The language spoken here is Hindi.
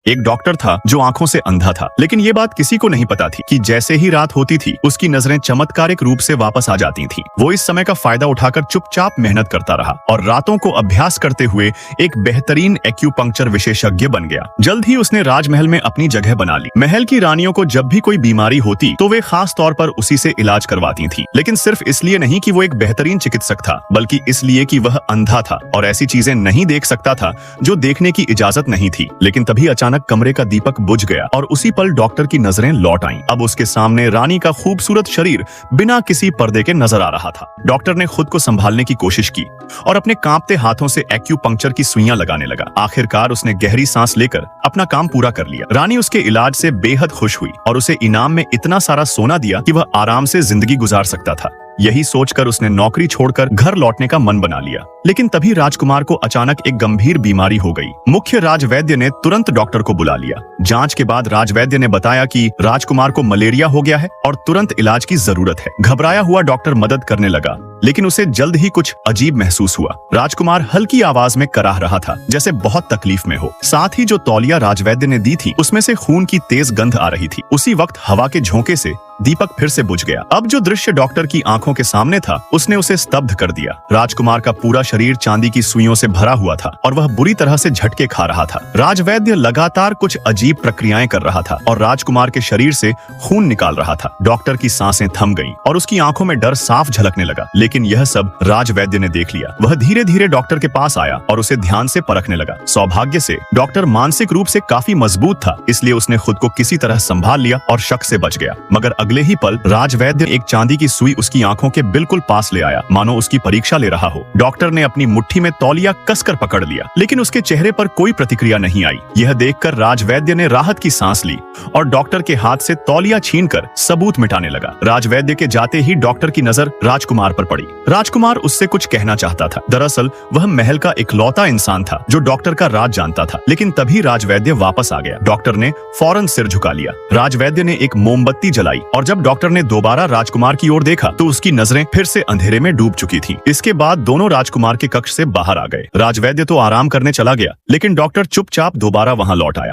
एक डॉक्टर था जो आंखों से अंधा था, लेकिन ये बात किसी को नहीं पता थी कि जैसे ही रात होती थी उसकी नजरें चमत्कारिक रूप से वापस आ जाती थीं। वो इस समय का फायदा उठाकर चुपचाप मेहनत करता रहा और रातों को अभ्यास करते हुए एक बेहतरीन एक्यूपंक्चर विशेषज्ञ बन गया। जल्द ही उसने राजमहल में अपनी जगह बना ली। महल की रानियों को जब भी कोई बीमारी होती तो वे खास तौर पर उसी से इलाज करवाती थी, लेकिन सिर्फ इसलिए नहीं कि वो एक बेहतरीन चिकित्सक था, बल्कि इसलिए कि वह अंधा था और ऐसी चीजें नहीं देख सकता था जो देखने की इजाजत नहीं थी। लेकिन तभी अचानक कमरे का दीपक बुझ गया और उसी पल डॉक्टर की नजरें लौट आईं। अब उसके सामने रानी का खूबसूरत शरीर बिना किसी पर्दे के नजर आ रहा था। डॉक्टर ने खुद को संभालने की कोशिश की और अपने कांपते हाथों से एक्यूपंक्चर की सुइयां लगाने लगा। आखिरकार उसने गहरी सांस लेकर अपना काम पूरा कर लिया। रानी उसके इलाज से बेहद खुश हुई और उसे इनाम में इतना सारा सोना दिया कि वह आराम से जिंदगी गुजार सकता था। यही सोचकर उसने नौकरी छोड़कर घर लौटने का मन बना लिया। लेकिन तभी राजकुमार को अचानक एक गंभीर बीमारी हो गई। मुख्य राजवैद्य ने तुरंत डॉक्टर को बुला लिया। जांच के बाद राजवैद्य ने बताया कि राजकुमार को मलेरिया हो गया है और तुरंत इलाज की जरूरत है। घबराया हुआ डॉक्टर मदद करने लगा, लेकिन उसे जल्द ही कुछ अजीब महसूस हुआ। राजकुमार हल्की आवाज में कराह रहा था, जैसे बहुत तकलीफ में हो। साथ ही जो तौलिया राजवैद्य ने दी थी उसमें से खून की तेज गंध आ रही थी। उसी वक्त हवा के झोंके से दीपक फिर से बुझ गया। अब जो दृश्य डॉक्टर की आंखों के सामने था उसने उसे स्तब्ध कर दिया। राजकुमार का पूरा शरीर चांदी की सुइयों से भरा हुआ था और वह बुरी तरह से झटके खा रहा था। राजवैद्य लगातार कुछ अजीब प्रक्रियाएं कर रहा था और राजकुमार के शरीर से खून निकाल रहा था। डॉक्टर की सांसें थम गईं और उसकी आंखों में डर साफ झलकने लगा। लेकिन यह सब राजवैद्य ने देख लिया। वह धीरे धीरे डॉक्टर के पास आया और उसे ध्यान से परखने लगा। सौभाग्य से डॉक्टर मानसिक रूप से काफी मजबूत था, इसलिए उसने खुद को किसी तरह संभाल लिया और शक से बच गया। मगर अगले ही पल राजवैद्य एक चांदी की सुई उसकी आंखों के बिल्कुल पास ले आया, मानो उसकी परीक्षा ले रहा हो। डॉक्टर ने अपनी मुट्ठी में तौलिया कसकर पकड़ लिया, लेकिन उसके चेहरे पर कोई प्रतिक्रिया नहीं आई। यह देखकर राजवैद्य ने राहत की सांस ली और डॉक्टर के हाथ से तौलिया छीनकर सबूत मिटाने लगा। राजवैद्य के जाते ही डॉक्टर की नजर राजकुमार पर पड़ी। राजकुमार उससे कुछ कहना चाहता था। दरअसल वह महल का इकलौता इंसान था जो डॉक्टर का राज जानता था। लेकिन तभी राजवैद्य वापस आ गया। डॉक्टर ने फौरन सिर झुका लिया। राजवैद्य ने एक मोमबत्ती जलाई और जब डॉक्टर ने दोबारा राजकुमार की ओर देखा तो उसकी नजरें फिर से अंधेरे में डूब चुकी थीं। इसके बाद दोनों राजकुमार के कक्ष से बाहर आ गए। राजवैद्य तो आराम करने चला गया, लेकिन डॉक्टर चुपचाप दोबारा वहां लौट आया।